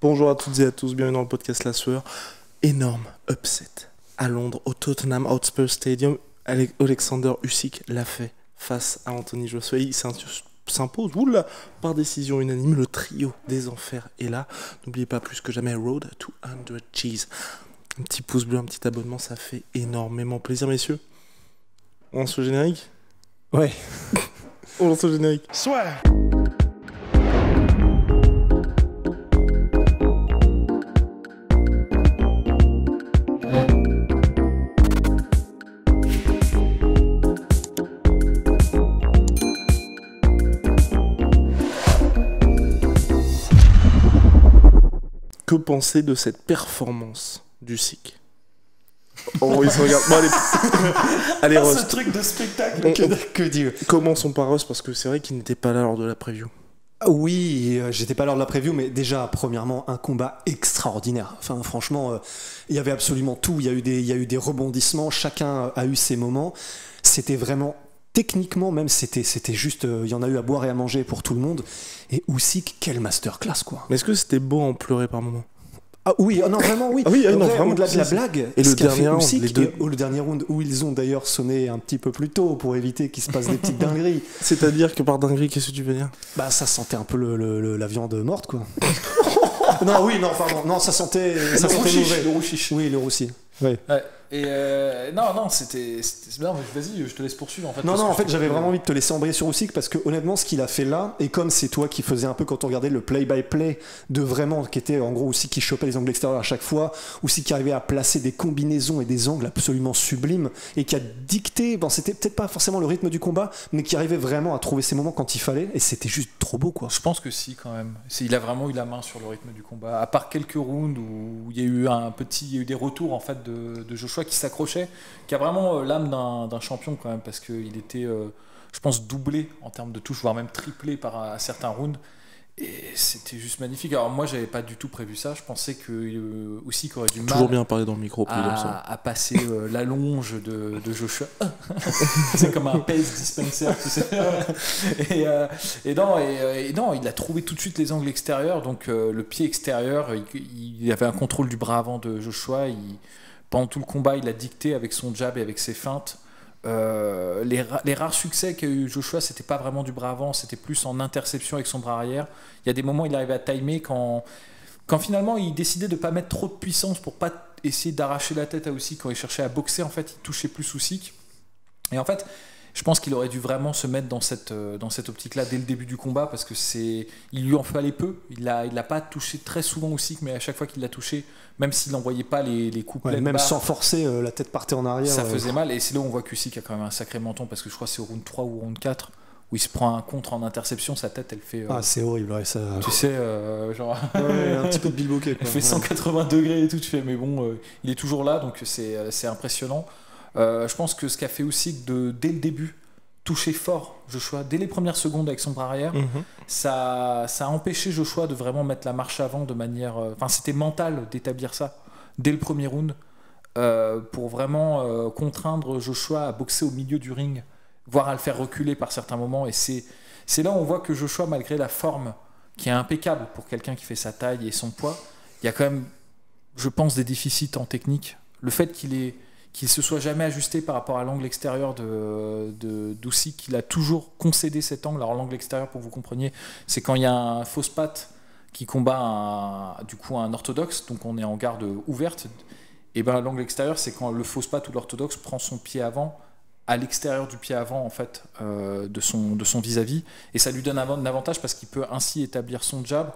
Bonjour à toutes et à tous, bienvenue dans le podcast La Sueur. Énorme upset à Londres, au Tottenham Hotspur Stadium. Alexander Usyk l'a fait face à Anthony Joshua. Il s'impose par décision unanime. Le trio des enfers est là. N'oubliez pas plus que jamais Road to 100 Cheese. Un petit pouce bleu, un petit abonnement, ça fait énormément plaisir, messieurs. On lance le générique ? Ouais. On lance le générique. Soit. Que penser de cette performance d'Usyk ? Oh, il se regarde. Bon, allez, Rust. Ce truc de spectacle, que dire. Commençons par Rust, parce que c'est vrai qu'il n'était pas là lors de la preview. Oui, j'étais pas lors de la preview, mais déjà, premièrement, un combat extraordinaire. Enfin, franchement, il y avait absolument tout. Il y a eu des rebondissements, chacun a eu ses moments. C'était vraiment, techniquement même, c'était juste, il y en a eu à boire et à manger pour tout le monde. Et Usyk, quelle masterclass, quoi. Mais est-ce que c'était beau à en pleurer par moments ? Ah oui, non vraiment oui. Ah oui, non, vraiment, au-delà de la blague. Et le dernier round, le dernier round où ils ont d'ailleurs sonné un petit peu plus tôt pour éviter qu'il se passe des petites dingueries. C'est-à-dire que par dinguerie, qu'est-ce que tu veux dire ? Bah ça sentait un peu la viande morte quoi. Non, ça sentait mauvais. Le rouchiche. Oui, le roussi. Ouais. Et non, c'était bien. Vas-y, je te laisse poursuivre en fait. Non, en fait, j'avais vraiment envie de te laisser embrayer sur Usyk parce que honnêtement, ce qu'il a fait là, et comme c'est toi qui faisais un peu quand on regardait le play-by-play de vraiment, qui était en gros Usyk qui chopait les angles extérieurs à chaque fois, Usyk qui arrivait à placer des combinaisons et des angles absolument sublimes et qui a dicté, bon, c'était peut-être pas forcément le rythme du combat, mais qui arrivait vraiment à trouver ses moments quand il fallait, et c'était juste trop beau quoi. Je pense que si quand même. Il a vraiment eu la main sur le rythme du combat. À part quelques rounds où il y a eu des retours en fait de Joshua qui s'accrochait, qui a vraiment l'âme d'un champion quand même, parce qu'il était, je pense, doublé en termes de touches, voire même triplé à certains rounds. Et c'était juste magnifique. Alors moi, j'avais pas du tout prévu ça. Je pensais que Usyk aurait du mal. Toujours bien parler dans le micro, à passer la longe de Joshua. C'est comme un pace dispenser, tu sais. Et non, il a trouvé tout de suite les angles extérieurs. Donc le pied extérieur, il avait un contrôle du bras avant de Joshua. Pendant tout le combat, il a dicté avec son jab et avec ses feintes. Les rares succès qu'a eu Joshua, c'était pas vraiment du bras avant, c'était plus en interception avec son bras arrière. Il y a des moments où il arrivait à timer quand finalement il décidait de pas mettre trop de puissance pour pas essayer d'arracher la tête à Usyk. Quand il cherchait à boxer, en fait, il touchait plus Usyk. Et en fait, je pense qu'il aurait dû vraiment se mettre dans cette optique-là dès le débil du combat, parce que il lui en fallait peu. Il l'a pas touché très souvent Usyk, mais à chaque fois qu'il l'a touché, même s'il n'envoyait pas les coups pleins, même sans forcer, la tête partait en arrière. Ça faisait mal, et c'est là où on voit qu'Usyk a quand même un sacré menton, parce que je crois que c'est au round 3 ou au round 4 où il se prend un contre en interception, sa tête elle fait... c'est horrible, ouais, ça... Tu sais, genre... un petit peu de Bill Bokeh, quoi. Elle fait 180 degrés et tout, tu fais, mais bon, il est toujours là, donc c'est impressionnant. Je pense que ce qu'a fait Usyk dès le début, toucher fort Joshua, dès les premières secondes avec son bras arrière, ça a empêché Joshua de vraiment mettre la marche avant de manière... Enfin, c'était mental d'établir ça dès le premier round, pour vraiment contraindre Joshua à boxer au milieu du ring, voire à le faire reculer par certains moments. Et c'est là où on voit que Joshua, malgré la forme qui est impeccable pour quelqu'un qui fait sa taille et son poids, il y a quand même, je pense, des déficits en technique. Le fait qu'il se soit jamais ajusté par rapport à l'angle extérieur d'Usyk, qu'il a toujours concédé cet angle. Alors l'angle extérieur, pour que vous compreniez, c'est quand il y a un fausse patte qui combat un orthodoxe, donc on est en garde ouverte. Et ben l'angle extérieur, c'est quand le fausse patte ou l'orthodoxe prend son pied avant à l'extérieur du pied avant en fait, de son vis-à-vis, et ça lui donne un avantage parce qu'il peut ainsi établir son jab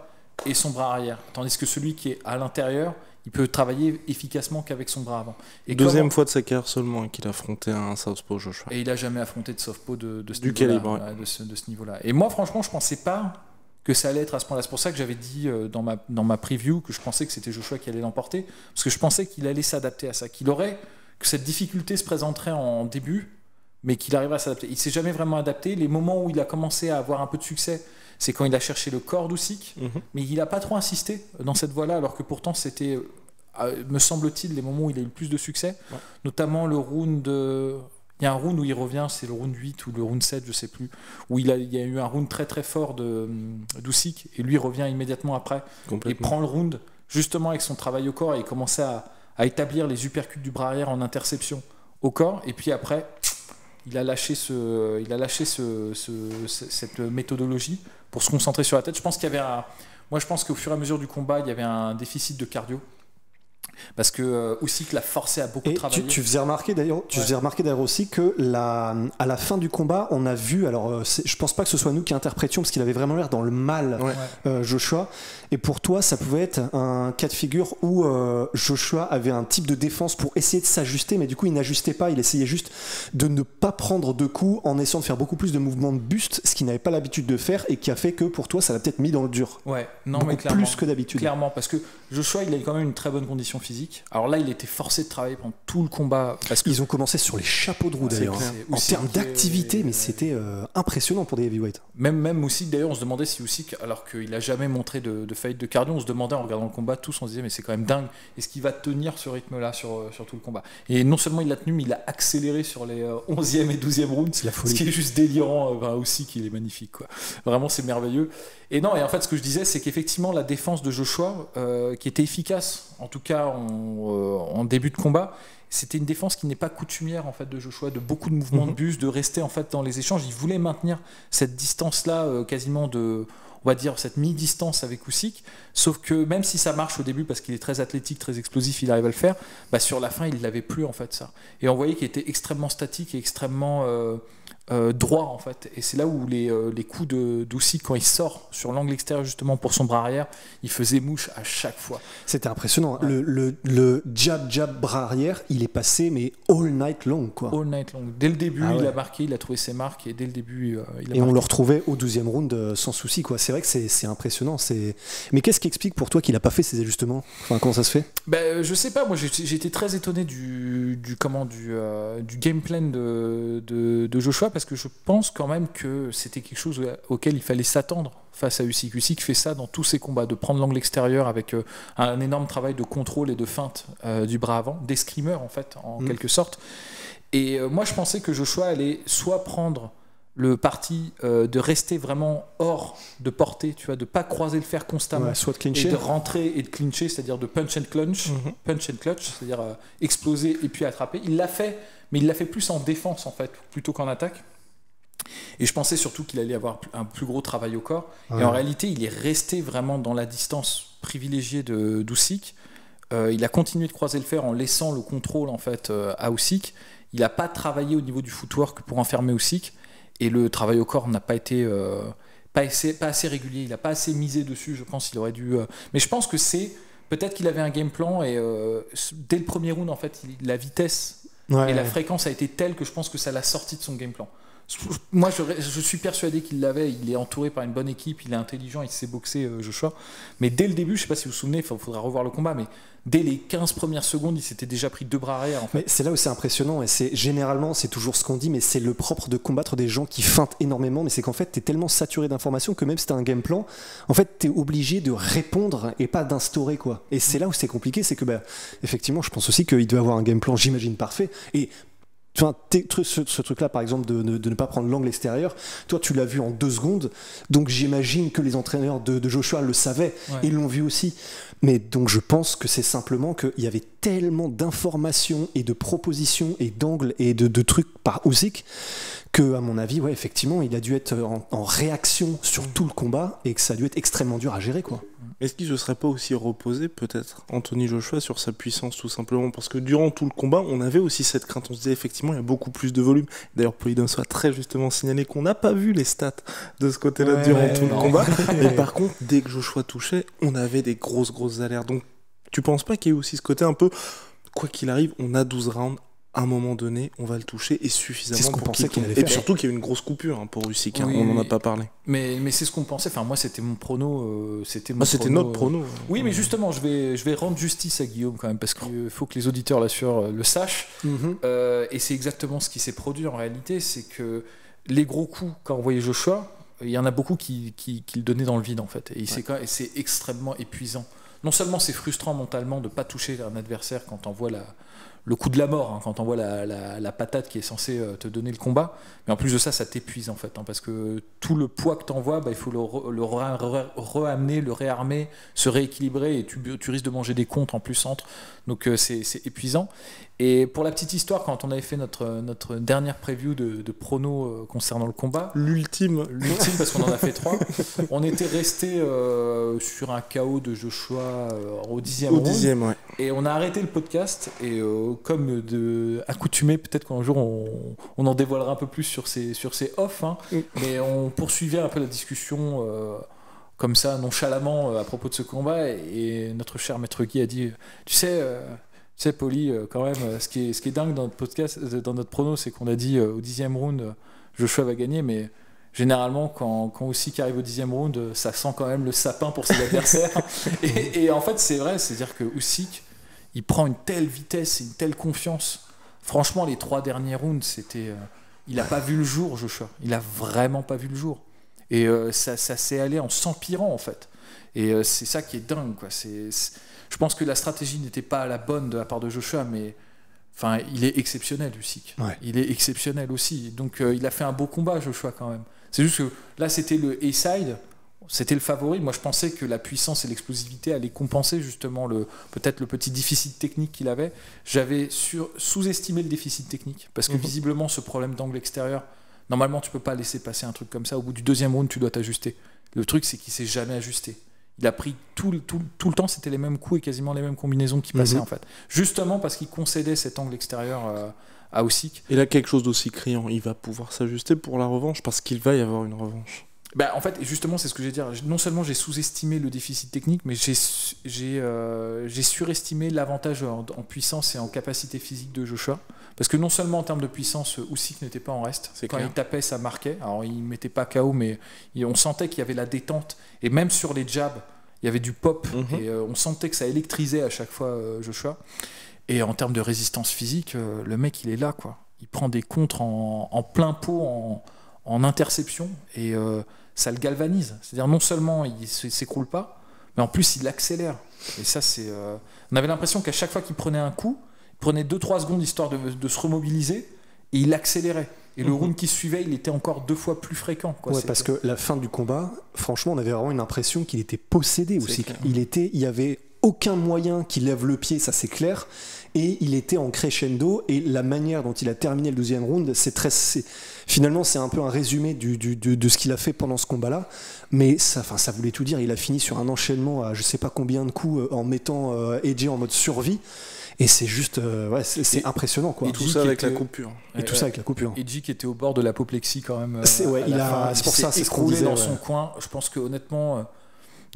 et son bras arrière, tandis que celui qui est à l'intérieur, il peut travailler efficacement qu'avec son bras avant. Et deuxième fois de sa carrière seulement qu'il a affronté un southpaw, Joshua. Et il n'a jamais affronté de southpaw de ce du niveau-là, calibre, ouais. de ce niveau-là. Et moi, franchement, je pensais pas que ça allait être à ce point-là. C'est pour ça que j'avais dit dans ma preview que je pensais que c'était Joshua qui allait l'emporter, parce que je pensais qu'il allait s'adapter à ça, que cette difficulté se présenterait en début, mais qu'il arriverait à s'adapter. Il s'est jamais vraiment adapté. Les moments où il a commencé à avoir un peu de succès, c'est quand il a cherché le corps d'Usyk, mais il n'a pas trop insisté dans cette voie-là, alors que pourtant c'était, me semble-t-il, les moments où il a eu le plus de succès, notamment le round Il y a un round où il revient, c'est le round 8 ou le round 7, je sais plus, où il y a eu un round très très fort d'Usyk, et lui revient immédiatement après, et prend le round justement avec son travail au corps, et il commençait à établir les uppercuts du bras arrière en interception au corps, et puis après, il a lâché cette méthodologie pour se concentrer sur la tête. Je pense qu'au fur et à mesure du combat, il y avait un déficit de cardio. Parce que Usyk l'a forcé à beaucoup travailler. Tu faisais remarquer d'ailleurs aussi que à la fin du combat, on a vu, alors je pense pas que ce soit nous qui interprétions parce qu'il avait vraiment l'air dans le mal, Joshua. Et pour toi, ça pouvait être un cas de figure où Joshua avait un type de défense pour essayer de s'ajuster, mais du coup il n'ajustait pas, il essayait juste de ne pas prendre de coups en essayant de faire beaucoup plus de mouvements de buste, ce qu'il n'avait pas l'habitude de faire et qui a fait que pour toi ça l'a peut-être mis dans le dur. Ouais, non, mais clairement, plus que d'habitude. Clairement, parce que Joshua il a quand même une très bonne condition physique. Alors là, il était forcé de travailler pendant tout le combat. Parce que ils ont commencé sur les chapeaux de roue d'ailleurs. En termes d'activité, mais c'était impressionnant pour des heavyweights. Même Usyk, d'ailleurs, on se demandait si Usyk, alors qu'il n'a jamais montré de faillite de cardio, on se demandait en regardant le combat, tous on se disait, mais c'est quand même dingue, est-ce qu'il va tenir ce rythme-là sur tout le combat? Et non seulement il l'a tenu, mais il a accéléré sur les 11e et 12e rounds, ce qui est juste délirant. Usyk, il est magnifique, quoi. Vraiment, c'est merveilleux. Et non, et en fait, ce que je disais, c'est qu'effectivement, la défense de Joshua, qui était efficace, en tout cas en début de combat, c'était une défense qui n'est pas coutumière en fait de Joshua, de beaucoup de mouvements de buste, de rester en fait dans les échanges. Il voulait maintenir cette distance-là, quasiment on va dire cette mi-distance avec Usyk, sauf que même si ça marche au début parce qu'il est très athlétique, très explosif, il arrive à le faire, sur la fin il l'avait plus en fait ça. Et on voyait qu'il était extrêmement statique et extrêmement droit en fait. Et c'est là où les coups d'Usyk, quand il sort sur l'angle extérieur justement pour son bras arrière, il faisait mouche à chaque fois. C'était impressionnant. Ouais. Le jab bras arrière, il est passé mais all night long quoi. All night long. Dès le début, il a marqué, il a trouvé ses marques et dès le début, il a marqué. On le retrouvait au 12e round sans souci quoi. C'est vrai que c'est impressionnant. Mais qu'est-ce qui explique pour toi qu'il a pas fait ces ajustements? Enfin, comment ça se fait? Je sais pas. Moi, j'ai été très étonné du game plan de Joshua, parce que je pense quand même que c'était quelque chose auquel il fallait s'attendre face à Usyk. Usyk fait ça dans tous ses combats, de prendre l'angle extérieur avec un énorme travail de contrôle et de feinte du bras avant, d'escrimeur en fait, en quelque sorte. Et moi, je pensais que Joshua allait soit prendre le parti de rester vraiment hors de portée, tu vois, de pas croiser le fer constamment, soit de clincher, et de rentrer et de clincher, c'est-à-dire de punch and clutch, c'est-à-dire exploser et puis attraper. Il l'a fait, mais il l'a fait plus en défense en fait, plutôt qu'en attaque. Et je pensais surtout qu'il allait avoir un plus gros travail au corps. Et en réalité, il est resté vraiment dans la distance privilégiée d'Usyk. Il a continué de croiser le fer en laissant le contrôle en fait à Usyk. Il n'a pas travaillé au niveau du footwork pour enfermer Usyk. Et le travail au corps n'a pas été pas assez régulier. Il n'a pas assez misé dessus. Je pense qu'il aurait dû. Mais je pense que peut-être qu'il avait un game plan et dès le premier round en fait, la vitesse et la fréquence a été telle que je pense que ça l'a sorti de son game plan. Moi, je suis persuadé qu'il l'avait. Il est entouré par une bonne équipe, il est intelligent, il sait boxer, Joshua. Mais dès le début, je ne sais pas si vous vous souvenez, il faudra revoir le combat, mais dès les 15 premières secondes, il s'était déjà pris 2 bras arrière. En fait. Mais c'est là où c'est impressionnant, et généralement, c'est toujours ce qu'on dit, mais c'est le propre de combattre des gens qui feintent énormément, mais c'est qu'en fait, tu es tellement saturé d'informations que même si tu as un game plan, en fait, tu es obligé de répondre et pas d'instaurer, quoi. Et c'est là où c'est compliqué, c'est que, effectivement, je pense aussi qu'il doit avoir un game plan, j'imagine, parfait. Et enfin, ce truc-là, par exemple, de ne pas prendre l'angle extérieur, toi, tu l'as vu en 2 secondes, donc j'imagine que les entraîneurs de Joshua le savaient, et ils l'ont vu aussi. Mais donc, je pense que c'est simplement qu'il y avait tellement d'informations et de propositions et d'angles et de trucs par Usyk que, à mon avis, effectivement, il a dû être en réaction sur tout le combat et que ça a dû être extrêmement dur à gérer, quoi. Est-ce qu'il ne se serait pas aussi reposé, peut-être, Anthony Joshua, sur sa puissance, tout simplement? Parce que durant tout le combat, on avait aussi cette crainte. On se disait, effectivement, il y a beaucoup plus de volume. D'ailleurs, Polydomso a très justement signalé qu'on n'a pas vu les stats de ce côté-là durant tout le combat. Et par contre, dès que Joshua touchait, on avait des grosses alertes. Donc, tu penses pas qu'il y ait aussi ce côté un peu, quoi qu'il arrive, on a 12 rounds, à un moment donné, on va le toucher et suffisamment pour qu'il tombe. Et surtout qu'il y a eu une grosse coupure pour Usyk, on n'en a pas parlé. Mais c'est ce qu'on pensait. Enfin, moi, c'était mon prono. C'était notre prono. Oui, mais justement, je vais rendre justice à Guillaume quand même, parce qu'il faut que les auditeurs là-sur le sachent. Et c'est exactement ce qui s'est produit en réalité. C'est que les gros coups, quand on voyait Joshua, il y en a beaucoup qui le donnaient dans le vide en fait. Et c'est extrêmement épuisant. Non seulement c'est frustrant mentalement de ne pas toucher un adversaire quand on voit le coup de la mort, hein, quand on voit la patate qui est censée te donner le combat. Mais en plus de ça, ça t'épuise en fait, hein, parce que tout le poids que t'envoies, il faut le ramener, le réarmer, se rééquilibrer, et tu risques de manger des contres en plus entre. Donc c'est épuisant. Et pour la petite histoire, quand on avait fait notre dernière preview de pronos concernant le combat, l'ultime parce qu'on en a fait 3, on était resté sur un KO de Joshua au 10e round. 10e, ouais. Et on a arrêté le podcast, et comme accoutumé, peut-être qu'un jour on en dévoilera un peu plus sur ces off, hein, mais on poursuivait un peu la discussion comme ça, nonchalamment, à propos de ce combat, et notre cher maître Guy a dit, tu sais, Poli, quand même, ce qui est dingue dans notre podcast, dans notre prono, c'est qu'on a dit au 10e round, Joshua va gagner, mais généralement, quand Usyk arrive au 10e round, ça sent quand même le sapin pour ses adversaires. et en fait, c'est vrai, c'est-à-dire que Usyk, il prend une telle vitesse et une telle confiance. Franchement, les 3 derniers rounds, c'était... il n'a pas vu le jour, Joshua. Il n'a vraiment pas vu le jour. Et ça s'est allé en s'empirant, en fait. Et c'est ça qui est dingue, quoi. Je pense que la stratégie n'était pas la bonne de la part de Joshua, mais enfin, il est exceptionnel, Usyk. Ouais. Il est exceptionnel aussi. Donc, il a fait un beau combat, Joshua, quand même. C'est juste que là, c'était le A-side, c'était le favori. Moi, je pensais que la puissance et l'explosivité allaient compenser justement peut-être le petit déficit technique qu'il avait. J'avais sous-estimé le déficit technique, parce que visiblement, ce problème d'angle extérieur, normalement, tu peux pas laisser passer un truc comme ça. Au bout du 2e round, tu dois t'ajuster. Le truc, c'est qu'il s'est jamais ajusté. Il a pris tout le temps, c'était les mêmes coups et quasiment les mêmes combinaisons qui passaient en fait. Justement parce qu'il concédait cet angle extérieur à Usyk. Et là, quelque chose d'aussi criant, il va pouvoir s'ajuster pour la revanche, parce qu'il va y avoir une revanche. Bah, en fait, justement, c'est ce que je vais dire. Non seulement j'ai sous-estimé le déficit technique, mais j'ai surestimé l'avantage en puissance et en capacité physique de Joshua. Parce que non seulement en termes de puissance, Usyk n'était pas en reste. Quand il tapait, ça marquait. Alors, il ne mettait pas KO, mais on sentait qu'il y avait la détente. Et même sur les jabs, il y avait du pop. Et on sentait que ça électrisait à chaque fois Joshua. Et en termes de résistance physique, le mec, il est là, quoi. Il prend des contres en plein pot, en interception, et ça le galvanise. C'est-à-dire, non seulement il ne s'écroule pas, mais en plus, il accélère. Et ça, c'est... On avait l'impression qu'à chaque fois qu'il prenait un coup, il prenait 2-3 secondes histoire de se remobiliser, et il accélérait. Et le round qui suivait, il était encore 2 fois plus fréquent, quoi. Ouais, parce que la fin du combat, franchement, on avait vraiment une impression qu'il était possédé aussi. Il y avait aucun moyen qu'il lève le pied, ça c'est clair. Et il était en crescendo, et la manière dont il a terminé le 12e round, finalement c'est un peu un résumé de ce qu'il a fait pendant ce combat-là. Mais ça voulait tout dire. Il a fini sur un enchaînement à je sais pas combien de coups en mettant AJ en mode survie. Et c'est juste, c'est impressionnant, quoi. Et tout ça avec la coupure. Et tout ça avec la coupure. AJ qui était au bord de l'apoplexie quand même. C'est pour ça, c'est ce qu'on disait. Dans son coin. Je pense que honnêtement,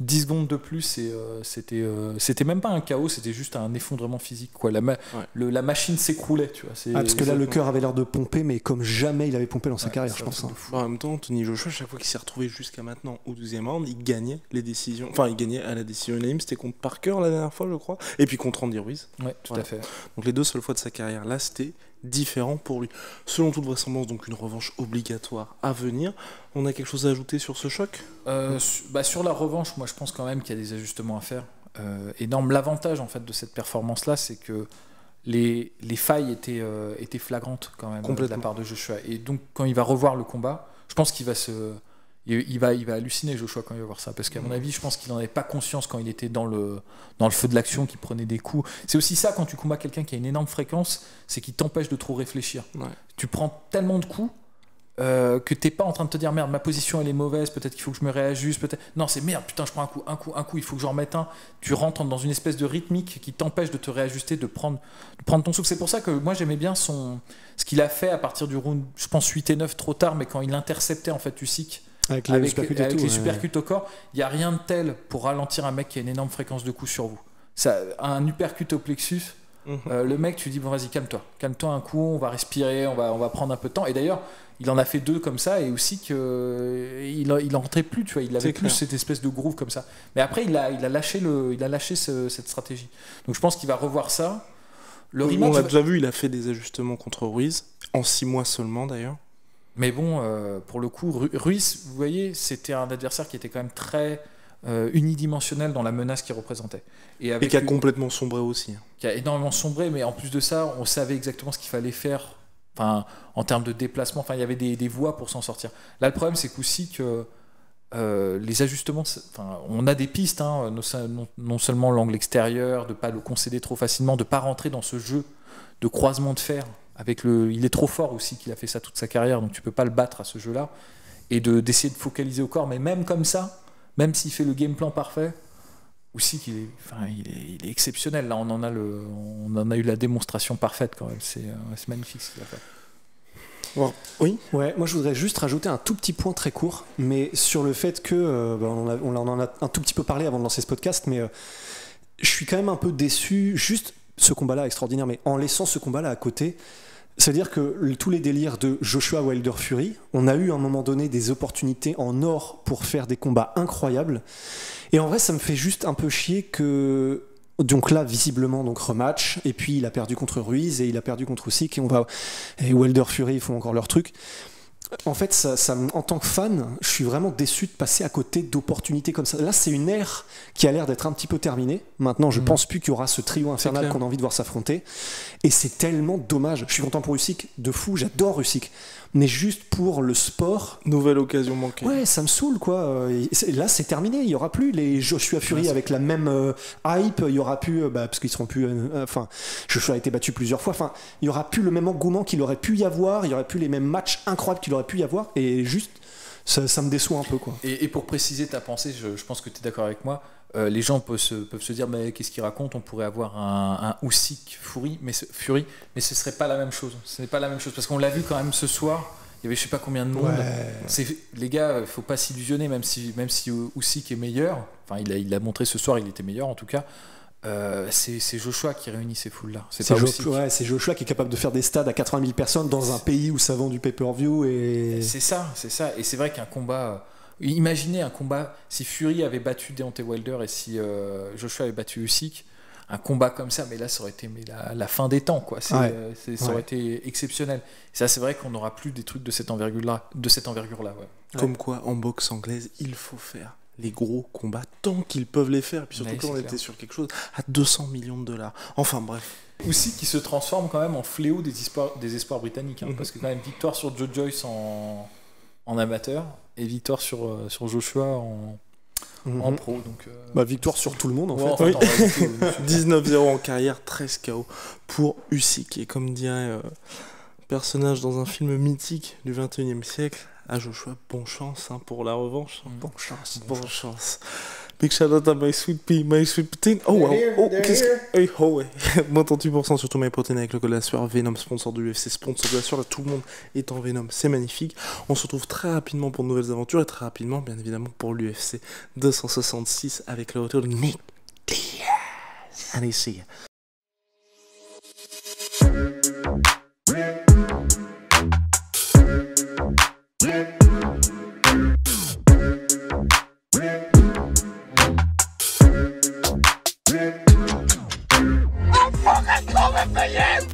10 secondes de plus, c'était même pas un chaos, c'était juste un effondrement physique, quoi. La machine s'écroulait, tu vois. Parce que là, le cœur avait l'air de pomper, mais comme jamais il avait pompé dans sa carrière, je pense. En même temps, Anthony Joshua, chaque fois qu'il s'est retrouvé jusqu'à maintenant au 12e round, il gagnait les décisions. Enfin, il gagnait à la décision unanime. C'était contre Parker la dernière fois, je crois. Et puis contre Andy Ruiz. Ouais, tout à fait. Donc les 2 seules fois de sa carrière. Là, c'était différent pour lui. Selon toute vraisemblance, donc une revanche obligatoire à venir. On a quelque chose à ajouter sur ce choc ? Sur la revanche, moi je pense quand même qu'il y a des ajustements à faire. L'avantage en fait de cette performance-là, c'est que les failles étaient flagrantes quand même de la part de Joshua. Et donc quand il va revoir le combat, je pense qu'il va il va halluciner, Joshua, quand il va voir ça, parce qu'à mon avis, je pense qu'il n'en avait pas conscience quand il était dans le feu de l'action, qu'il prenait des coups. C'est aussi ça, quand tu combats quelqu'un qui a une énorme fréquence, c'est qu'il t'empêche de trop réfléchir. Ouais. Tu prends tellement de coups que t'es pas en train de te dire merde, ma position elle est mauvaise, peut-être qu'il faut que je me réajuste, peut-être non, c'est merde, putain, je prends un coup, il faut que j'en remette un. Tu rentres dans une espèce de rythmique qui t'empêche de te réajuster, de prendre ton souffle. C'est pour ça que moi j'aimais bien ce qu'il a fait à partir du round, je pense 8 et 9 trop tard, mais quand il interceptait en fait Usyk avec les supercuts au corps, il n'y a rien de tel pour ralentir un mec qui a une énorme fréquence de coups sur vous. Un uppercut au plexus, le mec, tu lui dis bon, vas-y, calme-toi un coup, on va respirer, on va prendre un peu de temps. Et d'ailleurs, il en a fait 2 comme ça, et aussi qu'il en rentrait plus, tu vois, il avait plus cette espèce de groove comme ça. Mais après, il a lâché cette stratégie. Donc je pense qu'il va revoir ça. On l'a déjà vu, il a fait des ajustements contre Ruiz, en 6 mois seulement d'ailleurs. Mais bon, pour le coup, Ruiz, vous voyez, c'était un adversaire qui était quand même très unidimensionnel dans la menace qu'il représentait. Et qui a complètement sombré aussi. Qui a énormément sombré, mais en plus de ça, on savait exactement ce qu'il fallait faire en termes de déplacement. Il y avait des voies pour s'en sortir. Là, le problème, c'est qu'aussi que les ajustements, on a des pistes, non seulement l'angle extérieur, de ne pas le concéder trop facilement, de ne pas rentrer dans ce jeu de croisement de fer. Il est trop fort aussi qu'il a fait ça toute sa carrière, donc tu ne peux pas le battre à ce jeu-là. Et d'essayer de focaliser au corps, mais même comme ça, même s'il fait le game plan parfait, aussi il est exceptionnel. Là, on en a eu la démonstration parfaite quand même. C'est magnifique ce qu'il a fait. Bon, oui. Ouais, moi je voudrais juste rajouter un tout petit point très court, mais sur le fait que on en a un tout petit peu parlé avant de lancer ce podcast, mais je suis quand même un peu déçu. Juste ce combat-là extraordinaire, mais en laissant ce combat-là à côté. C'est-à-dire que tous les délires de Joshua Wilder Fury, on a eu à un moment donné des opportunités en or pour faire des combats incroyables. Et en vrai, ça me fait juste un peu chier que... Donc là, visiblement, rematch. Et puis, il a perdu contre Ruiz et il a perdu contre Usyk. Et Wilder Fury, ils font encore leur truc. En fait, en tant que fan, je suis vraiment déçu de passer à côté d'opportunités comme ça. Là, c'est une ère qui a l'air d'être un petit peu terminée. Maintenant, je pense plus qu'il y aura ce trio infernal qu'on a envie de voir s'affronter. Et c'est tellement dommage. Je suis content pour Usyk, de fou, j'adore Usyk. Mais juste pour le sport... Nouvelle occasion manquée. Ouais, ça me saule, quoi. Là, c'est terminé. Il n'y aura plus les Joshua Fury avec la même hype. Il n'y aura plus... parce qu'ils seront plus... Joshua a été battu plusieurs fois. Il n'y aura plus le même engouement qu'il aurait pu y avoir. Il n'y aurait plus les mêmes matchs incroyables qu'il aurait pu y avoir. Et juste, ça me déçoit un peu, quoi. Et pour préciser ta pensée, je pense que tu es d'accord avec moi. Les gens peuvent se dire mais qu'est-ce qu'il raconte, on pourrait avoir un Usyk Fury, mais ce serait pas la même chose. Ce n'est pas la même chose parce qu'on l'a vu quand même ce soir. Il y avait je sais pas combien de monde. Les gars, faut pas s'illusionner, même si Usyk est meilleur. Il a montré ce soir, il était meilleur en tout cas. C'est Joshua qui réunit ces foules-là. C'est Joshua qui est capable de faire des stades à 80 000 personnes dans un pays où ça vend du pay-per-view. Et... C'est ça. Et c'est vrai qu'un combat... Imaginez un combat, si Fury avait battu Deontay Wilder et si Joshua avait battu Usyk, un combat comme ça, mais là ça aurait été la fin des temps, quoi. Ça aurait été exceptionnel. Et ça, c'est vrai qu'on n'aura plus des trucs de cette envergure-là. Ouais. Comme quoi, en boxe anglaise, il faut faire les gros combats tant qu'ils peuvent les faire. Et puis surtout quand on était sur quelque chose à 200 millions de dollars. Enfin bref. Usyk qui se transforme quand même en fléau des espoirs britanniques, parce que quand même victoire sur Joe Joyce en amateur et victoire sur Joshua en pro. Donc, victoire sur tout le monde en fait. En fait 19-0 en carrière, 13 KO pour Usyk. Et comme dirait personnage dans un film mythique du 21e siècle, à Joshua, bonne chance pour la revanche. Bonne chance. Big shout out à My Sweet Pea, My Sweet Protein. Oh wow, moins 38% sur tout My Protein avec le code de la sueur. Venom, sponsor de l'UFC, sponsor de la sueur. Là, tout le monde est en Venom, c'est magnifique. On se retrouve très rapidement pour de nouvelles aventures et très rapidement, bien évidemment, pour l'UFC 266 avec le retour de Nick Diaz. Allez, see ya. I'm fucking coming for you!